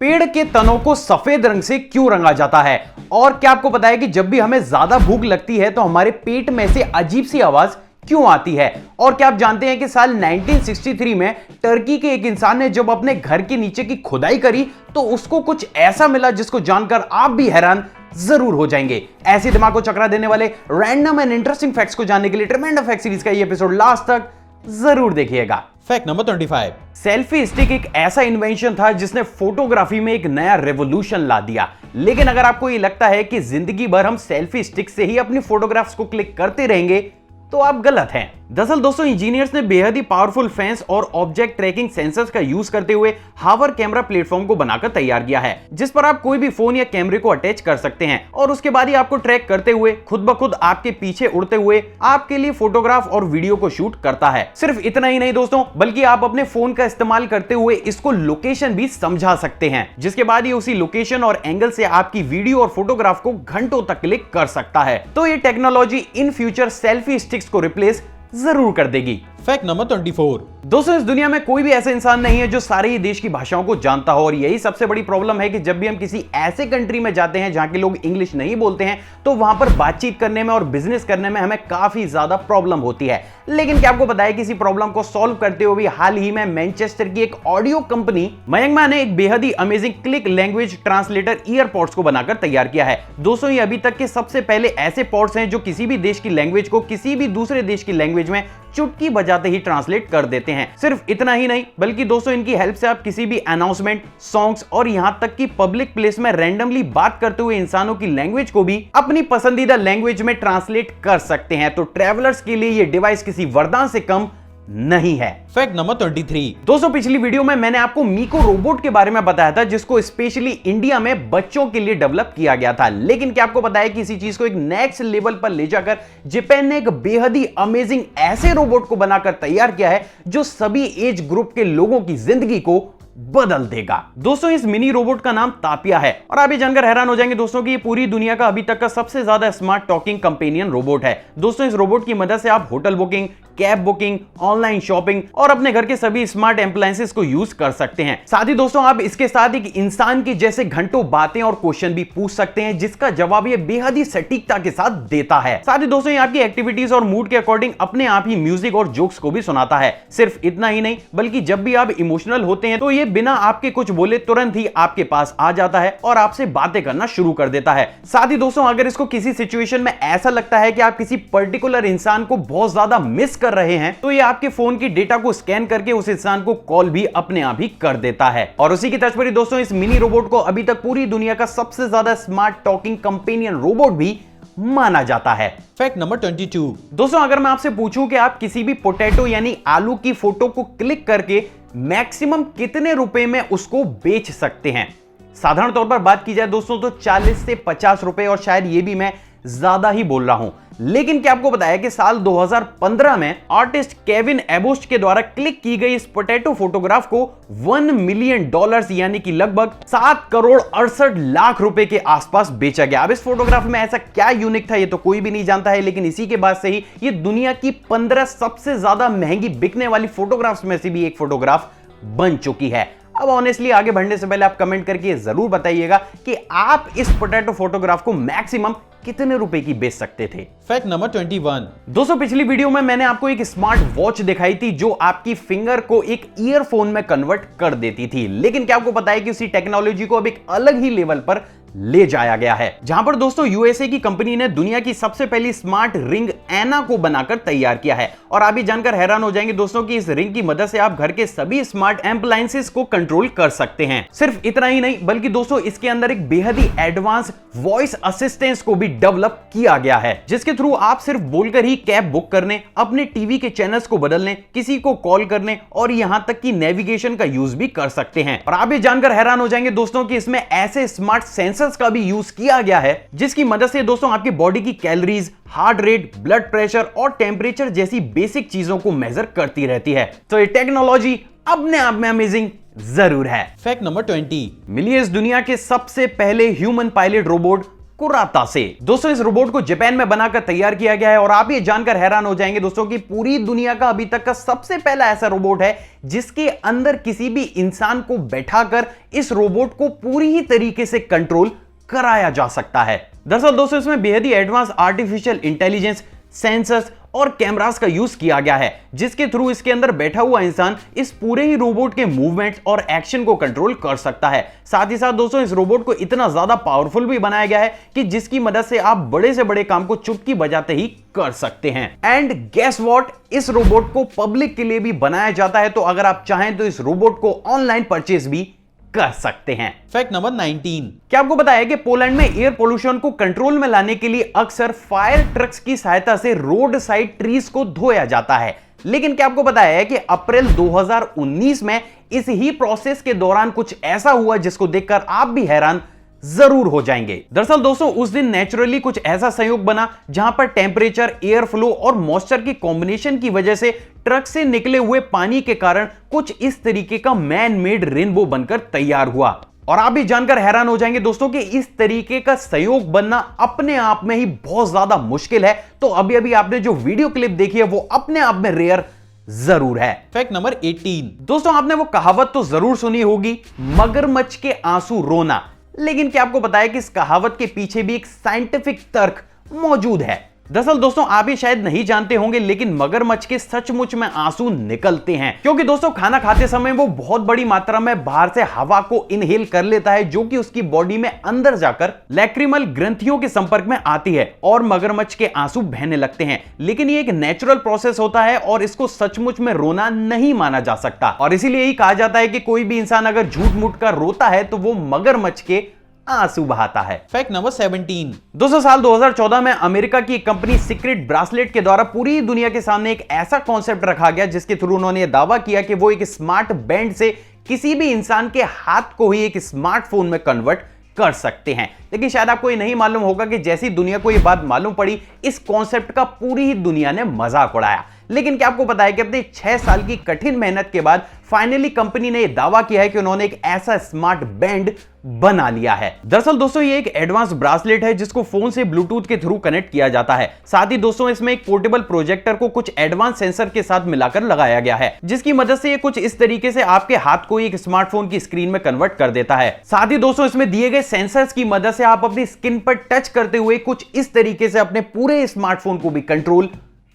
पेड़ के तनों को सफेद रंग से क्यों रंगा जाता है? और क्या आपको पता है कि जब भी हमें ज्यादा भूख लगती है तो हमारे पेट में से अजीब सी आवाज क्यों आती है? और क्या आप जानते हैं कि साल 1963 में टर्की के एक इंसान ने जब अपने घर के नीचे की खुदाई करी तो उसको कुछ ऐसा मिला जिसको जानकर आप भी हैरान जरूर हो जाएंगे। ऐसे दिमाग को चकरा देने वाले रैंडम एंड इंटरेस्टिंग फैक्ट्स को जानने के लिए ट्रेमेंडस फैक्ट सीरीज का ये एपिसोड लास्ट तक जरूर देखिएगा। Fact number 25। सेल्फी स्टिक एक ऐसा इन्वेंशन था जिसने फोटोग्राफी में एक नया रेवोल्यूशन ला दिया। लेकिन अगर आपको ये लगता है कि जिंदगी भर हम सेल्फी स्टिक से ही अपनी फोटोग्राफ्स को क्लिक करते रहेंगे तो आप गलत हैं। दरअसल दोस्तों, इंजीनियर्स ने बेहद ही पावरफुल फैंस और ऑब्जेक्ट ट्रैकिंग सेंसर्स का यूज करते हुए हावर कैमरा प्लेटफॉर्म को बनाकर तैयार किया है, जिस पर आप कोई भी फोन या कैमरे को अटैच कर सकते हैं और उसके बाद ही आपको ट्रैक करते हुए खुद ब खुद आपके पीछे उड़ते हुए आपके लिए फोटोग्राफ और वीडियो को शूट करता है। सिर्फ इतना ही नहीं दोस्तों, बल्कि आप अपने फोन का इस्तेमाल करते हुए इसको लोकेशन भी समझा सकते हैं, जिसके बाद ही उसी लोकेशन और एंगल से आपकी वीडियो और फोटोग्राफ को घंटों तक क्लिक कर सकता है। तो ये technology in future selfie sticks को रिप्लेस जरूर कर देगी। Fact number 24। दोस्तों, इस दुनिया में कोई भी ऐसा इंसान नहीं है जो सारे ही देश की भाषाओं को जानता हो, और यही सबसे बड़ी प्रॉब्लम है कि जब भी हम किसी ऐसे कंट्री में जाते हैं जहां के लोग इंग्लिश नहीं बोलते हैं तो वहां पर बातचीत करने में और बिजनेस करने में हमें काफी ज्यादा प्रॉब्लम होती है। लेकिन क्या आपको पता है कि इसी प्रॉब्लम को सॉल्व करते हुए भी हाल ही में मैनचेस्टर की एक ऑडियो कंपनी मयंगमा ने एक बेहद ही amazing click language translator earpods को बनाकर तैयार किया है। दोस्तों, ये अभी तक के सबसे पहले ऐसे पॉड्स हैं जो किसी भी देश की लैंग्वेज को किसी भी दूसरे देश की लैंग्वेज में चुटकी बजाते ही ट्रांसलेट कर देते हैं। सिर्फ इतना ही नहीं, बल्कि दोस्तों इनकी हेल्प से आप किसी भी अनाउंसमेंट, सॉन्ग्स और यहां तक कि पब्लिक प्लेस में रैंडमली बात करते हुए इंसानों की लैंग्वेज को भी अपनी पसंदीदा लैंग्वेज में ट्रांसलेट कर सकते हैं। तो ट्रैवलर्स के लिए यह डिवाइस किसी वरदान से कम नहीं है। Fact number 23। दोस्तों, पिछली वीडियो में मैंने आपको मीको रोबोट के बारे में बताया था जिसको स्पेशली इंडिया में बच्चों के लिए डेवलप किया गया था। लेकिन क्या आपको पता है कि इसी चीज को एक नेक्स्ट लेवल पर ले जाकर जापान ने एक बेहद ही अमेजिंग ऐसे रोबोट को बनाकर तैयार किया है जो सभी एज ग्रुप के लोगों की जिंदगी को बदल देगा। दोस्तों, इस मिनी रोबोट का नाम तापिया है और आप ये जानकर हैरान हो जाएंगे दोस्तों कि ये पूरी दुनिया का अभी तक का सबसे ज्यादा स्मार्ट टॉकिंग कंपेनियन रोबोट है। दोस्तों, इस रोबोट की मदद से आप hotel booking, cab booking, online shopping और अपने घर के सभी स्मार्ट एप्लायंसेस को यूज कर सकते हैं। साथ ही दोस्तों, आप इसके साथ एक इंसान की जैसे घंटों बातें और क्वेश्चन भी पूछ सकते हैं जिसका जवाब ये बेहद ही सटीकता के साथ देता है। साथ ही दोस्तों, ये आपकी एक्टिविटीज और मूड के अकॉर्डिंग अपने आप ही म्यूजिक और जोक्स को भी सुनाता है। सिर्फ इतना ही नहीं, बल्कि जब भी आप इमोशनल होते हैं तो ये बिना आपके कुछ बोले तुरंत ही आपके पास आ जाता है और आपसे बातें करना शुरू कर देता है। साथ ही दोस्तों, अगर इसको किसी सिचुएशन में ऐसा लगता है कि आप किसी पर्टिकुलर इंसान को बहुत ज्यादा मिस कर रहे हैं तो ये आपके फोन की डेटा को स्कैन करके उस इंसान को कॉल भी अपने आप ही कर देता है। और उसी की तर्ज पर दोस्तों, इस मिनी रोबोट को अभी तक पूरी दुनिया का सबसे ज्यादा स्मार्ट टॉकिंग कंपेनियन रोबोट भी माना जाता है। Fact number 22। दोस्तों, अगर मैं आपसे पूछूं कि आप किसी भी पोटैटो यानी आलू की फोटो को क्लिक करके मैक्सिमम कितने रुपए में उसको बेच सकते हैं? साधारण तौर पर बात की जाए दोस्तों तो 40 से 50 रुपए, और शायद ये भी मैं ज्यादा ही बोल रहा हूं। लेकिन क्या आपको पता है कि साल 2015 में आर्टिस्ट केविन एबोस्ट के द्वारा क्लिक की गई इस पोटैटो फोटोग्राफ को $1 मिलियन यानी कि लगभग 7 करोड़ 68 लाख रुपए के आसपास बेचा गया। अब इस फोटोग्राफ में ऐसा क्या यूनिक था ये तो कोई भी नहीं जानता है, लेकिन इसी के बाद से ही ये दुनिया की 15 सबसे ज्यादा महंगी बिकने वाली फोटोग्राफ्स में से भी एक फोटोग्राफ बन चुकी है। अब ऑनेस्टली आगे बढ़ने से पहले आप कमेंट करके जरूर बताइएगा कि आप इस पोटैटो फोटोग्राफ को मैक्सिमम कितने रुपए की बेच सकते थे। Fact number 21। दोस्तों, पिछली वीडियो में मैंने आपको एक स्मार्ट वॉच दिखाई थी जो आपकी फिंगर को एक ईयरफोन में कन्वर्ट कर देती थी। लेकिन क्या आपको पता है कि उसी टेक्नोलॉजी को अब एक अलग ही लेवल पर ले जाया गया है, जहां पर दोस्तों यूएसए की कंपनी ने दुनिया की सबसे पहली स्मार्ट रिंग एना को बनाकर तैयार किया है। और आप ये जानकर हैरान हो जाएंगे दोस्तों कि इस रिंग की मदद से आप घर के सभी स्मार्ट एप्लायंसेस को कंट्रोल कर सकते हैं। सिर्फ इतना ही नहीं, बल्कि दोस्तों इसके अंदर एक बेहद ही एडवांस वॉइस असिस्टेंस को भी डेवलप किया गया है, जिसके थ्रू आप सिर्फ बोलकर ही कैब बुक करने, अपने टीवी के चैनल्स को बदलने, किसी को कॉल करने और यहां तक कि नेविगेशन का यूज भी कर सकते हैं। और आप ये जानकर हैरान हो जाएंगे दोस्तों कि इसमें ऐसे स्मार्ट सेंसर्स का भी यूज किया गया है जिसकी मदद से दोस्तों आपकी बॉडी की calories, heart rate, blood pressure और टेम्परेचर जैसी बेसिक चीजों को मेजर करती रहती है। तो ये टेक्नोलॉजी अपने आप में अमेजिंग जरूर है। Fact number 20। मिलिए इस दुनिया के सबसे पहले ह्यूमन पायलट रोबोट कुराता से। दोस्तों इस रोबोट को जापान में बनाकर तैयार किया गया है और आप ये जानकर हैरान हो जाएंगे दोस्तों कि पूरी दुनिया का अभी तक का सबसे पहला ऐसा रोबोट है जिसके अंदर किसी भी इंसान को बैठाकर इस रोबोट को पूरी ही तरीके से कंट्रोल कराया जा सकता है। दरअसल दोस्तों इसमें बेहद ही एडवांस आर्टिफिशियल इंटेलिजेंस, सेंसर्स और कैमरास का यूज किया गया है जिसके थ्रू इसके अंदर बैठा हुआ इंसान इस पूरे ही रोबोट के मूवमेंट्स और एक्शन को कंट्रोल कर सकता है। साथ ही साथ दोस्तों इस रोबोट को इतना ज्यादा पावरफुल भी बनाया गया है कि जिसकी मदद से आप बड़े से बड़े काम को चुटकी बजाते ही कर सकते हैं। एंड गेस व्हाट, इस रोबोट को पब्लिक के लिए भी बनाया जाता है, तो अगर आप चाहें तो इस रोबोट को ऑनलाइन परचेज भी कर सकते हैं। Fact number 19। क्या आपको पता है कि पोलैंड में एयर पोल्यूशन को कंट्रोल में लाने के लिए अक्सर फायर ट्रक्स की सहायता से रोड साइड ट्रीज को धोया जाता है, लेकिन क्या आपको पता है कि अप्रैल 2019 में इस ही प्रोसेस के दौरान कुछ ऐसा हुआ जिसको देखकर आप भी हैरान जरूर हो जाएंगे। दरअसल दोस्तों उस दिन नेचुरली कुछ ऐसा संयोग बना जहां पर टेंपरेचर, एयर फ्लो और मॉइस्चर की कॉम्बिनेशन की वजह से ट्रक से निकले हुए पानी के कारण कुछ इस तरीके का मैन मेड रेनबो बनकर तैयार हुआ। और आप भी जानकर हैरान हो जाएंगे दोस्तों कि इस तरीके का संयोग बनना अपने आप में ही बहुत ज्यादा मुश्किल है। तो अभी अभी आपने जो वीडियो क्लिप देखी है वो अपने आप में रेयर जरूर है। Fact number 18। दोस्तों आपने वो कहावत तो जरूर सुनी होगी, मगरमच्छ के आंसू रोना, लेकिन क्या आपको पता है कि इस कहावत के पीछे भी एक साइंटिफिक तर्क मौजूद है। दरअसल दोस्तों आप ये शायद नहीं जानते होंगे, लेकिन मगरमच्छ के सचमुच में आंसू निकलते हैं, क्योंकि दोस्तों खाना खाते समय वो बहुत बड़ी मात्रा में बाहर से हवा को इनहेल कर लेता है जो कि उसकी बॉडी में अंदर जाकर लैक्रिमल ग्रंथियों के संपर्क में आती है और मगरमच्छ के आंसू बहने लगते हैं। लेकिन ये एक नेचुरल प्रोसेस होता है और इसको सचमुच में रोना नहीं माना जा सकता, और इसीलिए ही कहा जाता है कि कोई भी इंसान अगर झूठ मूठ कर रोता है तो वो मगरमच्छ के आंसू बहाता है। Fact number 17। दोस्तों साल 2014 में अमेरिका की कंपनी सीक्रेट ब्रासलेट के द्वारा पूरी दुनिया के सामने एक ऐसा कॉन्सेप्ट रखा गया जिसके थ्रू उन्होंने यह दावा किया कि वो एक स्मार्ट बैंड से किसी भी इंसान के हाथ को ही एक स्मार्टफोन में कन्वर्ट कर सकते हैं। लेकिन शायद आपको ये नहीं मालूम होगा कि जैसी दुनिया को ये बात मालूम पड़ी, इस कॉन्सेप्ट का पूरी ही दुनिया ने मजाक उड़ाया। लेकिन क्या आपको पता है कि अपने 6 साल की कठिन मेहनत के बाद फाइनली कंपनी ने यह दावा किया है कि उन्होंने एक ऐसा स्मार्ट बैंड बना लिया है। दरअसल दोस्तों ये एक एडवांस ब्रासलेट है जिसको फोन से ब्लूटूथ के थ्रू कनेक्ट किया जाता है। साथ ही दोस्तों इसमें एक पोर्टेबल प्रोजेक्टर को कुछ एडवांस सेंसर के साथ मिलाकर लगाया गया है, जिसकी मदद से ये कुछ इस तरीके से आपके हाथ को एक स्मार्टफोन की स्क्रीन में कन्वर्ट कर देता है। साथ ही दोस्तों इसमें दिए गए सेंसर्स की मदद से आप अपनी स्किन पर टच करते हुए कुछ इस तरीके से अपने पूरे स्मार्टफोन को भी कंट्रोल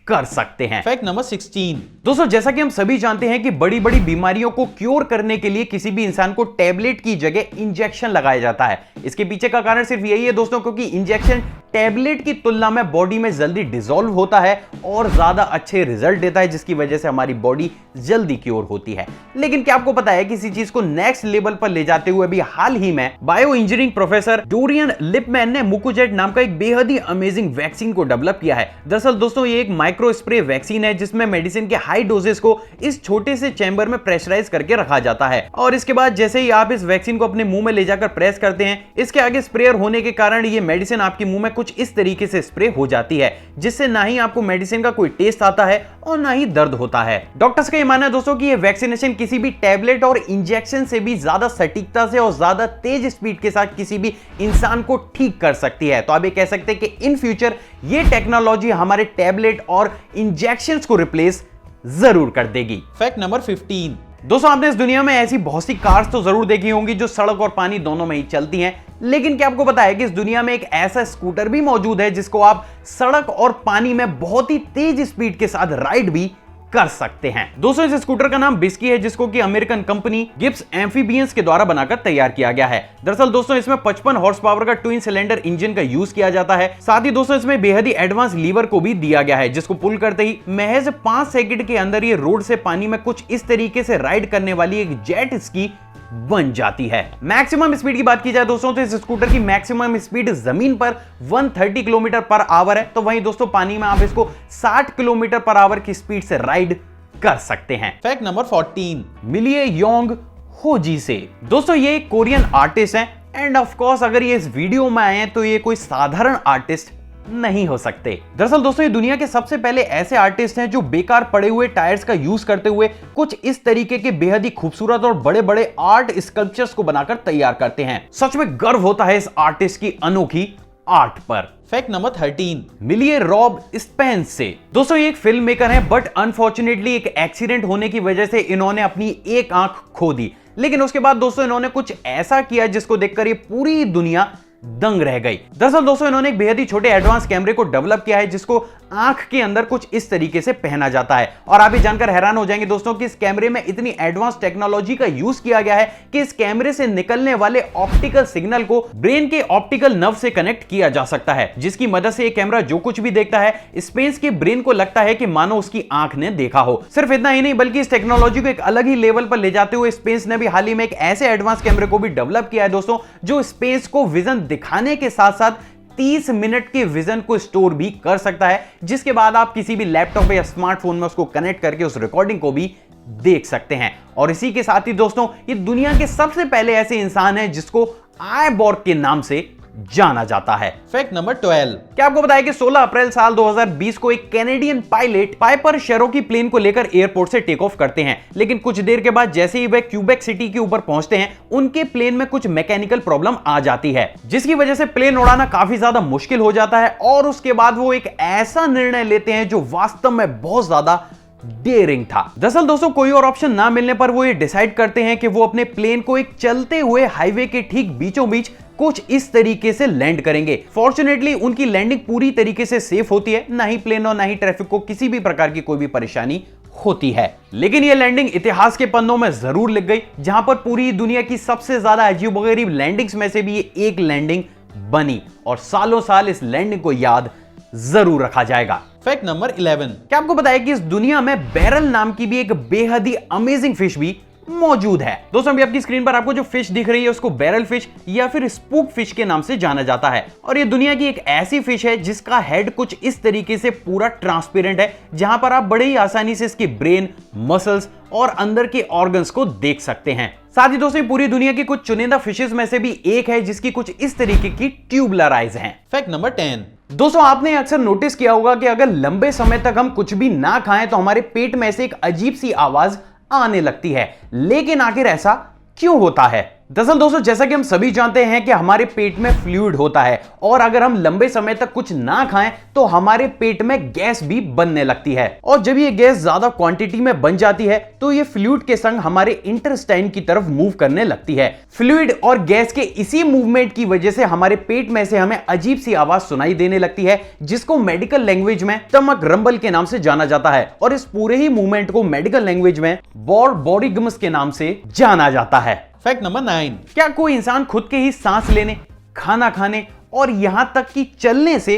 कर सकते हैं। Fact number 16। दोस्तों जैसा कि हम सभी जानते हैं कि बड़ी बड़ी बीमारियों को क्योर करने के लिए किसी भी इंसान को टैबलेट की जगह इंजेक्शन लगाया जाता है। इसके पीछे का कारण सिर्फ यही है दोस्तों, क्योंकि इंजेक्शन टैबलेट की तुलना में बॉडी में जल्दी डिसॉल्व होता है और ज्यादा अच्छे रिजल्ट देता है, जिसकी वजह से हमारी बॉडी जल्दी क्योर होती है। लेकिन क्या आपको पता है कि इसी चीज को नेक्स्ट लेवल पर ले जाते हुए भी हाल ही में bio engineering professor Dorian Lipman ने मुकोजेट नाम का एक बेहद ही अमेजिंग वैक्सीन को डेवलप किया है। दरअसल दोस्तों ये एक माइक्रो स्प्रे वैक्सीन है जिसमें मेडिसिन के हाई डोजेस को इस छोटे से चैम्बर में प्रेशराइज करके रखा जाता है, और इसके बाद जैसे ही आप इस वैक्सीन को अपने मुंह में ले जाकर प्रेस करते हैं, इसके आगे स्प्रेयर होने के कारण ये मेडिसिन आपके मुंह में कुछ इस तरीके से स्प्रे हो जाती है, जिससे ना ही आपको मेडिसिन का कोई टेस्ट आता है और ना ही दर्द होता है। डॉक्टर्स का ये मानना है दोस्तों कि ये वैक्सीनेशन किसी भी टैबलेट और इंजेक्शन से भी ज्यादा सटीकता से और ज्यादा तेज स्पीड के साथ किसी भी इंसान को ठीक कर सकती है। तो आप ये कह सकते हैं कि इन फ्यूचर ये टेक्नोलॉजी हमारे टैबलेट और इंजेक्शंस को रिप्लेस जरूर कर देगी। Fact number 15। दोस्तों आपने इस दुनिया में ऐसी बहुत सी कार्स तो जरूर देखी होंगी जो सड़क और पानी दोनों में ही चलती हैं, लेकिन क्या आपको पता है कि इस दुनिया में एक ऐसा स्कूटर भी मौजूद है जिसको आप सड़क और पानी में बहुत ही तेज स्पीड के साथ राइड भी कर सकते हैं। दोस्तों इस स्कूटर का नाम बिस्की है, जिसको कि अमेरिकन कंपनी गिब्स एम्फीबियंस के द्वारा बनाकर तैयार किया गया है। दरअसल दोस्तों इसमें 55 हॉर्स पावर का ट्विन सिलेंडर इंजन का यूज किया जाता है। साथ ही दोस्तों इसमें बेहद ही एडवांस लीवर को भी दिया गया है, जिसको पुल करते ही महज 5 सेकंड के अंदर ये रोड से पानी में कुछ इस तरीके से राइड करने वाली एक जेट स्की बन जाती है। मैक्सिमम स्पीड की बात की जाए दोस्तों तो इस स्कूटर की मैक्सिमम स्पीड जमीन पर 130 किलोमीटर पर आवर है, तो वहीं दोस्तों पानी में आप इसको 60 किलोमीटर पर आवर की स्पीड से राइड कर सकते हैं। Fact number 14। मिलिए योंग होजी से। दोस्तों ये एक कोरियन आर्टिस्ट हैं एंड ऑफ कोर्स अगर ये इस वीडियो में आए हैं तो ये कोई साधारण आर्टिस्ट नहीं हो सकते। दरअसल दोस्तों ये दुनिया के सबसे पहले ऐसे आर्टिस्ट हैं जो बेकार पड़े हुए टायर्स का यूज करते हुए कुछ इस तरीके के बेहद ही खूबसूरत और बड़े बड़े आर्ट स्कल्पचर्स को बनाकर तैयार करते हैं। सच में गर्व होता है इस आर्टिस्ट की अनोखी 8 पर। फैक्ट नंबर 13 मिली है रॉब स्पेंस से। दोस्तों ये एक फिल्म मेकर है, बट अनफॉर्चुनेटली एक एक्सीडेंट होने की वजह से इन्होंने अपनी एक आंख खो दी। लेकिन उसके बाद दोस्तों इन्होंने कुछ ऐसा किया जिसको देखकर ये पूरी दुनिया दंग रह गई। दरअसल दोस्तों इन्होंने एक बेहद ही छोटे एडवांस कैमरे को डेवलप किया है जिसको आंख के अंदर कुछ इस तरीके से पहना जाता है। और आप ये जानकर हैरान हो जाएंगे दोस्तों कि इस कैमरे में इतनी एडवांस टेक्नोलॉजी का यूज किया गया है कि इस कैमरे से निकलने वाले ऑप्टिकल सिग्नल को ब्रेन के ऑप्टिकल नर्व से कनेक्ट किया जा सकता है, जिसकी मदद से ये कैमरा जो कुछ भी देखता है स्पेस के ब्रेन को लगता है कि मानो उसकी आंख ने देखा हो। सिर्फ इतना ही नहीं बल्कि इस टेक्नोलॉजी को एक अलग ही लेवल पर ले जाते हुए स्पेस ने भी हाल ही में एक ऐसे एडवांस कैमरे को भी डेवलप किया है दोस्तों, जो स्पेस को विजन दिखाने के साथ साथ 30 मिनट के विजन को स्टोर भी कर सकता है, जिसके बाद आप किसी भी लैपटॉप या स्मार्टफोन में उसको कनेक्ट करके उस रिकॉर्डिंग को भी देख सकते हैं। और इसी के साथ ही दोस्तों ये दुनिया के सबसे पहले ऐसे इंसान हैं जिसको आयबॉर्ग के नाम से जाना जाता है। फैक्ट नंबर 12 क्या आपको बताया कि 16 अप्रैल साल 2020 को एक कैनेडियन पायलट पाइपर शेरोकी प्लेन को लेकर एयरपोर्ट से टेक ऑफ करते हैं, लेकिन कुछ देर के बाद जैसे ही वे क्यूबेक सिटी के ऊपर पहुंचते हैं उनके प्लेन में कुछ मैकेनिकल प्रॉब्लम आ जाती है, जिसकी वजह से प्लेन उड़ाना काफी ज्यादा मुश्किल हो जाता है। और उसके बाद वो एक ऐसा निर्णय लेते हैं जो वास्तव में बहुत ज्यादा डेयरिंग था। दरअसल दोस्तों कोई और ऑप्शन ना मिलने पर वो ये डिसाइड करते हैं कि वो अपने प्लेन को एक चलते हुए हाईवे के ठीक बीचों बीच कुछ इस तरीके से लैंड करेंगे। फॉर्चुनेटली उनकी लैंडिंग पूरी तरीके से सेफ होती है, ना ही प्लेन और ना ही ट्रैफिक को किसी भी प्रकार की कोई भी परेशानी होती है। लेकिन यह लैंडिंग इतिहास के पन्नों में जरूर लिख गई, जहां पर पूरी दुनिया की सबसे ज्यादा अजीबोगरीब लैंडिंग्स में से भी ये एक लैंडिंग बनी और सालों साल इस लैंडिंग को याद जरूर रखा जाएगा। फैक्ट नंबर 11 क्या आपको बताया कि इस दुनिया में बैरल नाम की भी एक बेहद ही अमेजिंग फिश भी मौजूद है। दोस्तों अभी आपकी स्क्रीन पर आपको जो फिश दिख रही है उसको बैरल फिश या फिर स्पूक फिश के नाम से जाना जाता है। और ये दुनिया की एक ऐसी फिश है जिसका हेड कुछ इस तरीके से पूरा ट्रांसपेरेंट है, जहां पर आप बड़े ही आसानी से इसकी ब्रेन, मसल्स और अंदर के ऑर्गन्स को देख सकते हैं। साथ ही दोस्तों पूरी दुनिया की कुछ चुनिंदा फिशेस में से भी एक है जिसकी कुछ इस तरीके की ट्यूबुलर आइज हैं। फैक्ट नंबर 10 दोस्तों आपने अक्सर नोटिस किया होगा कि अगर लंबे समय तक हम कुछ भी ना खाएं तो हमारे पेट में से एक अजीब सी आवाज आने लगती है, लेकिन आखिर ऐसा क्यों होता है? दरअसल दोस्तों जैसा कि हम सभी जानते हैं कि हमारे पेट में फ्लूइड होता है और अगर हम लंबे समय तक कुछ ना खाएं तो हमारे पेट में गैस भी बनने लगती है। और जब ये गैस ज्यादा क्वांटिटी में बन जाती है तो ये फ्लूइड के संग हमारे इंटेस्टाइन की तरफ मूव करने लगती है। फ्लूइड और गैस के इसी मूवमेंट की वजह से हमारे पेट में से हमें अजीब सी आवाज सुनाई देने लगती है, जिसको मेडिकल लैंग्वेज में स्टमक रंबल के नाम से जाना जाता है। और इस पूरे ही मूवमेंट को मेडिकल लैंग्वेज में बॉडीगम्स के नाम से जाना जाता है। फैक्ट नंबर 9 क्या कोई इंसान खुद के ही सांस लेने, खाना खाने और यहां तक कि चलने से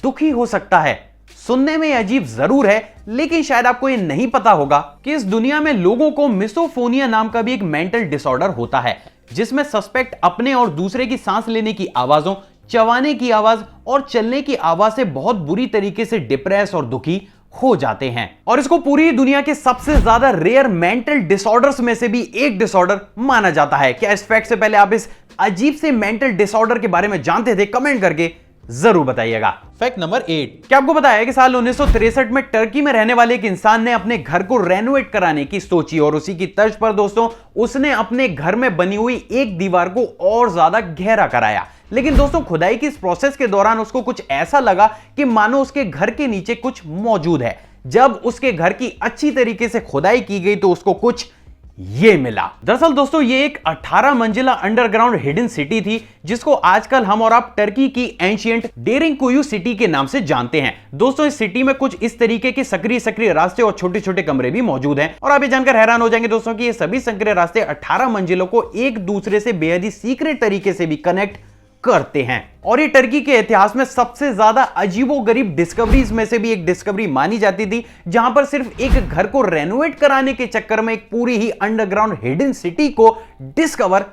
दुखी हो सकता है? सुनने में अजीब जरूर है, लेकिन शायद आपको यह नहीं पता होगा कि इस दुनिया में लोगों को मिसोफोनिया नाम का भी एक मेंटल डिसऑर्डर होता है, जिसमें सस्पेक्ट अपने और दूसरे की सांस लेने की आवाजों, चबाने की आवाज और चलने की आवाज से बहुत बुरी तरीके से डिप्रेस और दुखी हो जाते हैं। और इसको पूरी दुनिया के सबसे ज्यादा रेयर मेंटल डिसऑर्डर्स में से भी एक डिसऑर्डर माना जाता है। क्या इस फैक्ट से पहले आप इस अजीब से मेंटल डिसऑर्डर के बारे में जानते थे? कमेंट करके जरूर बताइएगा। फैक्ट नंबर 8 क्या आपको बताया कि साल 1963 में टर्की में रहने वाले एक इंसान ने अपने घर को रेनोवेट कराने की सोची और उसी की तर्ज पर दोस्तों उसने अपने घर में बनी हुई एक दीवार को और ज्यादा गहरा कराया। लेकिन दोस्तों खुदाई की इस प्रोसेस के दौरान उसको कुछ ऐसा लगा कि मानो उसके घर के नीचे कुछ मौजूद है। जब उसके घर की अच्छी तरीके से खुदाई की गई तो उसको कुछ ये मिला। दरअसल दोस्तों ये एक 18 मंजिला अंडरग्राउंड हिडन सिटी थी, जिसको आजकल हम और आप टर्की की एंशिएंट डेरिंकुयू सिटी के नाम से जानते हैं। दोस्तों इस सिटी में कुछ इस तरीके के सक्रिय रास्ते और छोटे छोटे कमरे भी मौजूद हैं। और आप ये जानकर हैरान हो जाएंगे दोस्तों कि ये सभी सक्रिय रास्ते 18 मंजिलों को एक दूसरे से बेहद ही सीक्रेट तरीके से भी कनेक्ट करते हैं। और ये टर्की के इतिहास में सबसे ज्यादा अजीबोगरीब डिस्कवरीज में से भी एक डिस्कवरी मानी जाती थी, जहां पर सिर्फ एक घर को रेनोवेट कराने के चक्कर में एक पूरी ही अंडरग्राउंड हिडन सिटी को डिस्कवर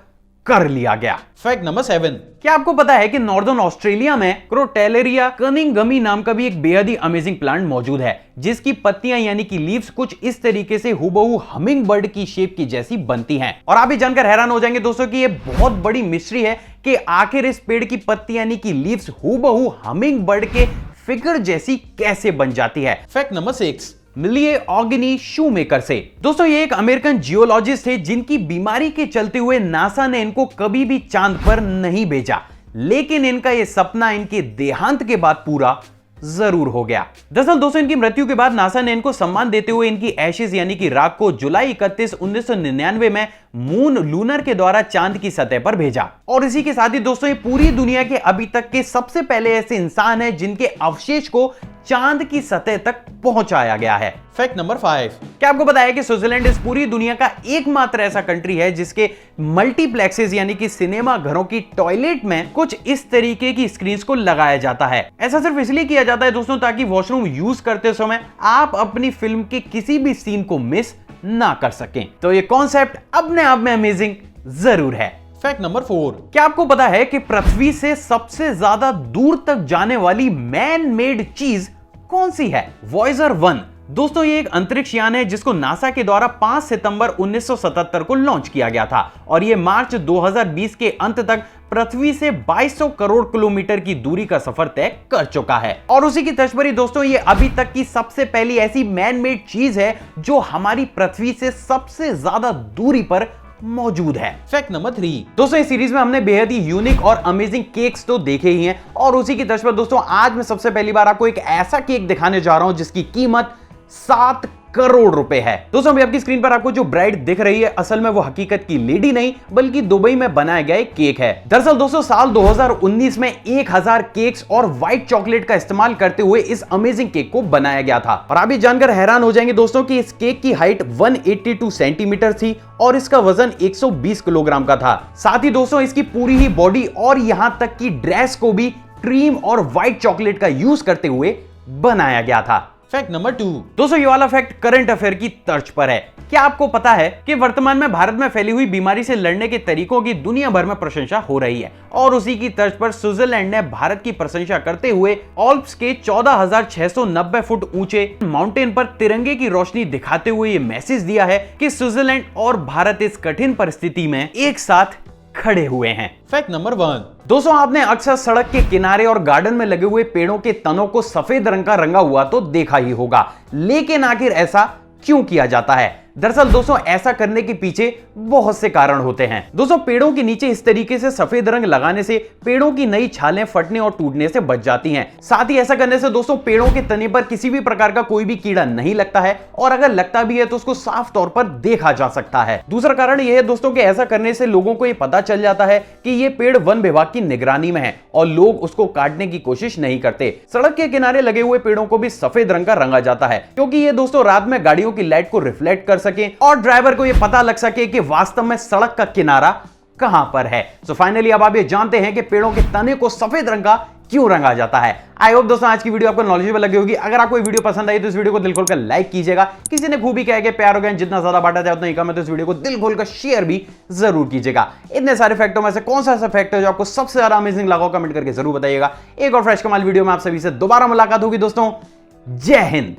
कर लिया गया। फैक्ट नंबर 7 क्या आपको पता है कि नॉर्दर्न ऑस्ट्रेलिया में क्रोटेलेरिया कनिंगमी नाम का भी एक बेहद ही अमेजिंग प्लांट मौजूद है, जिसकी पत्तियां यानी कि लीव्स कुछ इस तरीके से हुबहू हमिंग बर्ड की शेप की जैसी बनती हैं। और आप ये जानकर हैरान हो जाएंगे दोस्तों कि यह बहुत बड़ी मिस्ट्री है कि आखिर इस पेड़ की पत्ती यानी कि लीव्स हुबहू हमिंग बर्ड के फिगर जैसी कैसे बन जाती है। फैक्ट नंबर 6 मिलिए ऑगिनी शूमेकर से। दोस्तों ये एक अमेरिकन जियोलॉजिस्ट थे जिनकी बीमारी के चलते हुए नासा ने इनको कभी भी चांद पर नहीं भेजा। लेकिन इनका यह सपना इनके देहांत के बाद पूरा जरूर हो गया। दरअसल दोस्तों इनकी मृत्यु के बाद नासा ने इनको सम्मान देते हुए इनकी एशेज यानी कि राख को जुलाई 31, 1999 में मून लूनर के द्वारा चांद की सतह पर भेजा। और इसी के साथ ही दोस्तों ये पूरी दुनिया के अभी तक के सबसे पहले ऐसे इंसान हैं जिनके अवशेष को चांद की सतह तक पहुंचाया गया है। Fact number 5। क्या आपको पता है कि स्विट्जरलैंड इस पूरी दुनिया का एकमात्र ऐसा कंट्री है जिसके मल्टीप्लेक्सेस यानी कि सिनेमा घरों की टॉयलेट में कुछ इस तरीके की स्क्रीन्स को लगाया जाता है। ऐसा सिर्फ इसलिए किया जाता है दोस्तों ताकि वॉशरूम यूज करते समय आप अपनी फिल्म के किसी भी सीन को मिस ना कर सकें। तो ये कॉन्सेप्ट अपने आप में अमेजिंग जरूर है। Fact number 4। क्या आपको पता है कि पृथ्वी से सबसे ज्यादा दूर तक जाने वाली मैन मेड चीज कौन सी है? वॉयेजर 1। दोस्तों ये एक अंतरिक्ष यान है जिसको नासा के द्वारा 5 सितंबर 1977 को लॉन्च किया गया था और ये मार्च 2020 के अंत तक पृथ्वी से 2200 करोड़ किलोमीटर की दूरी का सफर तय कर चुका है। और उसी की तर्ज पर ही दोस्तों ये अभी तक की सबसे पहली ऐसी मैन मेड चीज है जो हमारी पृथ्वी से सबसे ज्यादा दूरी पर मौजूद है। Fact number 3। दोस्तों इस सीरीज में हमने बेहद ही यूनिक और अमेजिंग केक्स तो देखे ही हैं और उसी की तर्ज पर दोस्तों आज मैं सबसे पहली बार आपको एक ऐसा केक दिखाने जा रहा हूं जिसकी कीमत 7 करोड़ रुपए है। दोस्तों अभी आपकी स्क्रीन पर आपको जो ब्राइड दिख रही है असल में वो हकीकत की लेडी नहीं बल्कि दुबई में बनाया गया एक केक है। दरअसल दोस्तों साल 2019 में 1000 केक्स और व्हाइट चॉकलेट का इस्तेमाल करते हुए इस अमेजिंग केक को बनाया गया था। और आप ये जानकर हैरान हो जाएंगे दोस्तों कि इस केक की हाइट 182 सेंटीमीटर थी और इसका वजन 120 किलोग्राम का था। साथ ही दोस्तों इसकी पूरी ही बॉडी और यहां तक की ड्रेस को भी क्रीम और व्हाइट चॉकलेट का यूज करते हुए बनाया गया था। Fact number 2। दोस्तों ये वाला फैक्ट करंट अफेयर की तर्ज पर है। क्या आपको पता है कि वर्तमान में भारत में फैली हुई बीमारी से लड़ने के तरीकों की दुनिया भर में प्रशंसा हो रही है और उसी की तर्ज पर स्विट्जरलैंड ने भारत की प्रशंसा करते हुए ऑल्प्स के 14,690 फुट ऊंचे माउंटेन पर तिरंगे की रोशनी दिखाते हुए ये मैसेज दिया है कि स्विट्जरलैंड और भारत इस कठिन परिस्थिति में एक साथ खड़े हुए हैं। Fact number 1। दोस्तों आपने अक्सर सड़क के किनारे और गार्डन में लगे हुए पेड़ों के तनों को सफेद रंग का रंगा हुआ तो देखा ही होगा, लेकिन आखिर ऐसा क्यों किया जाता है? दरअसल दोस्तों ऐसा करने के पीछे बहुत से कारण होते हैं। दोस्तों पेड़ों के नीचे इस तरीके से सफेद रंग लगाने से पेड़ों की नई छालें फटने और टूटने से बच जाती हैं। साथ ही ऐसा करने से दोस्तों पेड़ों के तने पर किसी भी प्रकार का कोई भी कीड़ा नहीं लगता है और अगर लगता भी है तो उसको साफ तौर पर देखा जा सकता है। दूसरा कारण यह है दोस्तों कि ऐसा करने से लोगों को यह पता चल जाता है कि ये पेड़ वन विभाग की निगरानी में है और लोग उसको काटने की कोशिश नहीं करते। सड़क के किनारे लगे हुए पेड़ों को भी सफेद रंग का रंगा जाता है क्योंकि ये दोस्तों रात में गाड़ियों की लाइट को रिफ्लेक्ट कर सके और ड्राइवर को यह पता लग सके कि वास्तव में सड़क का किनारा कहां पर है। सो फाइनली अब आप ये जानते हैं कि पेड़ों के तने को सफेद रंग का क्यों रंगा जाता है। आई होप दोस्तों आज की वीडियो आपको नॉलेजेबल लगी होगी। अगर आपको वीडियो पसंद आई तो इस वीडियो को दिल खोलकर लाइक कीजिएगा। किसी ने खूबी कहा कि प्यार हो गया जितना ज्यादा बांटा जाए उतना ही कम है, तो इस वीडियो को दिल खोलकर शेयर भी जरूर कीजिएगा। इतने सारे फैक्टों में से कौन सा ऐसा फैक्ट है जो आपको सबसे ज्यादा अमेजिंग लगा कमेंट करके जरूर बताइएगा। एक और फ्रेश कमाल वीडियो में आप सभी से दोबारा मुलाकात होगी दोस्तों। जय हिंद।